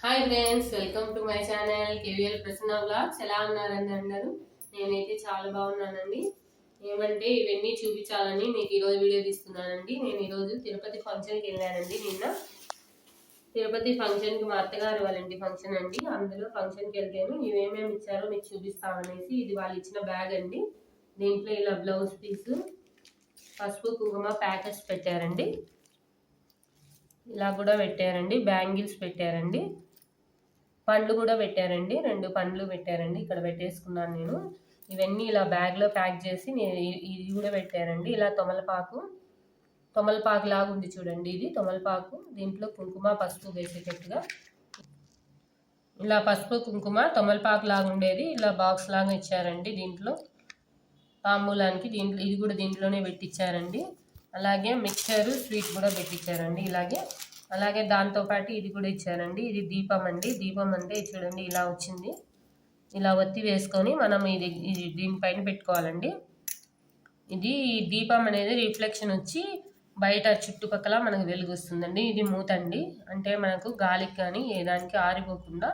Hi friends, welcome to my channel KVL Prasanna vlogs. ఎలా ఉన్నారండి అందరూ? నేనైతే చాలా బాగున్నానండి. ఏమంటే ఇవన్నీ చూపించాలని మీకు ఈరోజు వీడియో తీస్తున్నానండి. నేను ఈరోజు తిరుపతి ఫంక్షన్కి వెళ్ళానండి. నిన్న తిరుపతి ఫంక్షన్కి మా అత్తగారు వాళ్ళ ఇంటి ఫంక్షన్ అండి. అందులో ఫంక్షన్కి వెళ్తాను ఇవేమేమి ఇచ్చారో మీకు చూపిస్తామనేసి. ఇది వాళ్ళు ఇచ్చిన బ్యాగ్ అండి. దీంట్లో ఇలా బ్లౌజ్ పీసు, పసుపు కుంకుమ ప్యాకెట్స్ పెట్టారండి. ఇలా కూడా పెట్టారండి. బ్యాంగిల్స్ పెట్టారండి. పండ్లు కూడా పెట్టారండి. 2 పండ్లు పెట్టారండి. ఇక్కడ పెట్టేసుకున్నాను నేను. ఇవన్నీ ఇలా బ్యాగ్లో ప్యాక్ చేసి ఇది కూడా పెట్టారండి. ఇలా తొమలపాకు లాగా ఉంది చూడండి. ఇది తొమలపాకు. దీంట్లో కుంకుమ పసుపు వేసేటట్టుగా ఇలా పసుపు కుంకుమ తొమలపాకు లాగా ఉండేది ఇలా బాక్స్ లాగా ఇచ్చారండి. దీంట్లో తాంబూలానికి ఇది కూడా దీంట్లోనే పెట్టించారండి. అలాగే మిక్చర్ స్వీట్ కూడా పెట్టించారండి. అలాగే దాంతోపాటు ఇది కూడా ఇచ్చారండి. ఇది దీపం అండి. దీపం అంటే చూడండి ఇలా వచ్చింది. ఇలా ఒత్తి వేసుకొని మనం ఇది దీనిపైన పెట్టుకోవాలండి. ఇది దీపం అనేది రిఫ్లెక్షన్ వచ్చి బయట చుట్టుపక్కల మనకు వెలుగు వస్తుందండి. ఇది మూత అండి. అంటే మనకు గాలికి కానీ ఏదానికి ఆరిపోకుండా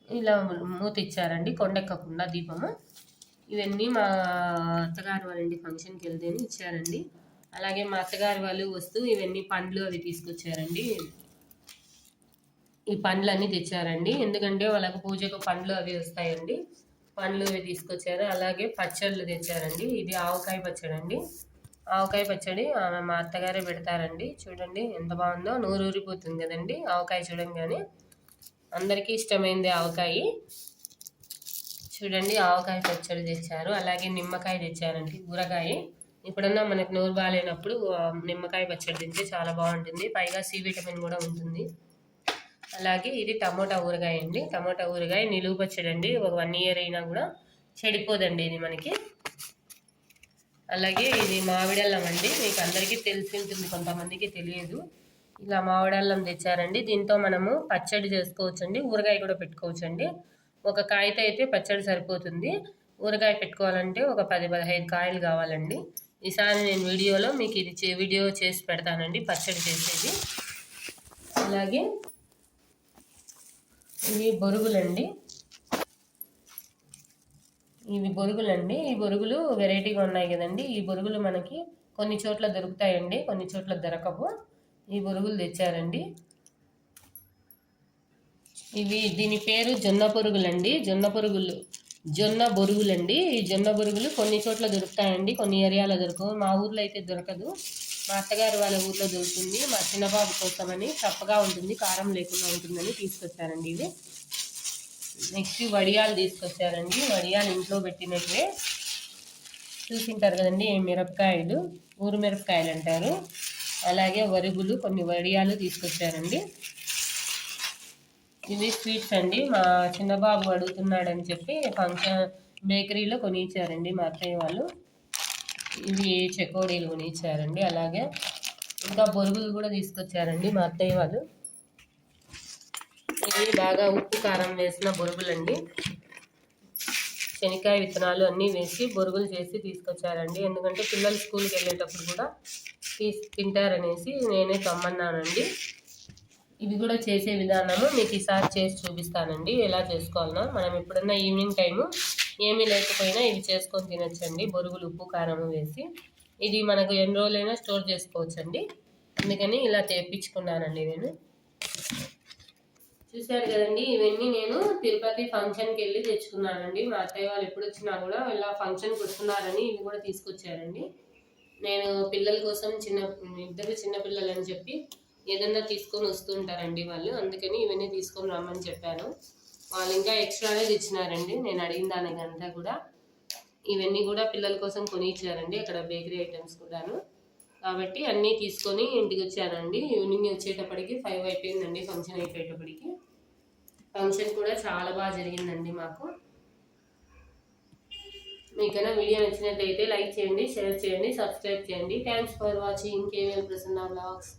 ఇలా మూత ఇచ్చారండి, కొండెక్కకుండా దీపము. ఇవన్నీ మా అత్తగారు వాళ్ళ ఇంటి ఫంక్షన్కి వెళ్తేనే ఇచ్చారండి. అలాగే మా అత్తగారు వాళ్ళు వస్తూ ఇవన్నీ పండ్లు అవి తీసుకొచ్చారండి. ఈ పండ్లన్నీ తెచ్చారండి. ఎందుకంటే వాళ్ళకు పూజకు పండ్లు అవి వస్తాయండి. పండ్లు అవి తీసుకొచ్చారు. అలాగే పచ్చళ్ళు తెచ్చారండి. ఇది ఆవకాయ పచ్చడి అండి. ఆవకాయ పచ్చడి మా అత్తగారే పెడతారండి. చూడండి ఎంత బాగుందో, నూరూరిపోతుంది కదండి ఆవకాయ చూడంగానే. అందరికీ ఇష్టమైంది ఆవకాయ. చూడండి ఆవకాయ పచ్చడి తెచ్చారు. అలాగే నిమ్మకాయ తెచ్చారండి, ఊరగాయ. ఇప్పుడన్నా మనకు నోరు బాగాలేనప్పుడు నిమ్మకాయ పచ్చడి తింటే చాలా బాగుంటుంది. పైగా సి విటమిన్ కూడా ఉంటుంది. అలాగే ఇది టమోటా ఊరగాయ అండి. టమోటా ఊరగాయ నిలువ పచ్చడి అండి. ఒక 1 year అయినా కూడా చెడిపోదండి ఇది మనకి. అలాగే ఇది మామిడల్లం అండి. మీకు అందరికీ తెలిసి ఉంటుంది, కొంతమందికి తెలియదు. ఇలా మామిడల్లం తెచ్చారండి. దీంతో మనము పచ్చడి చేసుకోవచ్చండి, ఊరగాయ కూడా పెట్టుకోవచ్చండి. ఒక కాయతో అయితే పచ్చడి సరిపోతుంది. ఊరగాయ పెట్టుకోవాలంటే ఒక 10-15 కాయలు కావాలండి. ఈసారి నేను వీడియోలో మీకు ఇది వీడియో చేసి పెడతానండి, పచ్చడి చేసేది. అలాగే ఇవి బొరుగులండి. ఈ బొరుగులు వెరైటీగా ఉన్నాయి కదండి. ఈ బొరుగులు మనకి కొన్ని చోట్ల దొరుకుతాయండి, కొన్ని చోట్ల దొరకవు. ఈ బొరుగులు తెచ్చారండి. దీని పేరు జొన్న బొరుగులండి. జొన్న బొరుగులండి. ఈ జొన్న బొరుగులు కొన్ని చోట్ల దొరుకుతాయండి, కొన్ని ఏరియాలో దొరకవు. మా ఊర్లో అయితే దొరకదు. మా అత్తగారు వాళ్ళ ఊర్లో దొరుకుతుంది. మా చిన్నబాబు కోసమని చప్పగా ఉంటుంది, కారం లేకుండా ఉంటుందని తీసుకొచ్చారండి ఇవి. నెక్స్ట్ వడియాలు తీసుకొచ్చారండి. వడియాలు ఇంట్లో పెట్టినట్లే చూసింటారు కదండి. మిరపకాయలు, ఊరు మిరపకాయలు అంటారు. అలాగే వరుగులు, కొన్ని వడియాలు తీసుకొచ్చారండి. ఇవి స్వీట్స్ అండి. మా చిన్నబాబు అడుగుతున్నాడని చెప్పి ఫంక్షన్ బేకరీలో కొనిచ్చారండి మా అత్తయ్య వాళ్ళు. ఇవి చెకోడీలు కొనిచ్చారండి. అలాగే ఇంకా బొరుగులు కూడా తీసుకొచ్చారండి మా అత్తయ్య వాళ్ళు. ఇవి బాగా ఉప్పు కారం వేసిన బొరుగులండి. శనక్కాయ విత్తనాలు అన్నీ వేసి బొరుగులు చేసి తీసుకొచ్చారండి. ఎందుకంటే పిల్లలు స్కూల్కి వెళ్ళేటప్పుడు కూడా తింటారనేసి నేనే తమ్మన్నానండి. ఇవి కూడా చేసే విధానము మీకు ఈసారి చేసి చూపిస్తానండి, ఎలా చేసుకోవాలన్నా. మనం ఎప్పుడన్నా ఈవినింగ్ టైము ఏమీ లేకపోయినా ఇవి చేసుకొని తినచ్చండి, బొరుగులు ఉప్పు కారం వేసి. ఇది మనకు ఎన్ని రోజులైనా స్టోర్ చేసుకోవచ్చండి. అందుకని ఇలా తెప్పించుకున్నానండి నేను. చూశారు కదండి, ఇవన్నీ నేను తిరుపతి ఫంక్షన్కి వెళ్ళి తెచ్చుకున్నానండి. మా అత్తయ్య వాళ్ళు ఎప్పుడు వచ్చినా కూడా ఇలా ఫంక్షన్కి వస్తున్నారని ఇవి కూడా తీసుకొచ్చారండి. నేను పిల్లల కోసం ఇద్దరు చిన్న పిల్లలు అని చెప్పి ఏదన్నా తీసుకొని వస్తుంటారండి వాళ్ళు. అందుకని ఇవన్నీ తీసుకొని రమ్మని చెప్పాను. వాళ్ళు ఇంకా ఎక్స్ట్రానే తెచ్చినారండి, నేను అడిగిన దానికంతా కూడా. ఇవన్నీ కూడా పిల్లల కోసం కొని ఇచ్చారండి అక్కడ, బేకరీ ఐటమ్స్ కూడాను. కాబట్టి అన్నీ తీసుకొని ఇంటికి వచ్చానండి. ఈవినింగ్ వచ్చేటప్పటికి 5 అయిపోయిందండి ఫంక్షన్ అయిపోయేటప్పటికి. ఫంక్షన్ కూడా చాలా బాగా జరిగిందండి మాకు. మీకైనా వీడియో నచ్చినట్లయితే లైక్ చేయండి, షేర్ చేయండి, సబ్స్క్రైబ్ చేయండి. Thanks for watching KVL Prasanna vlogs.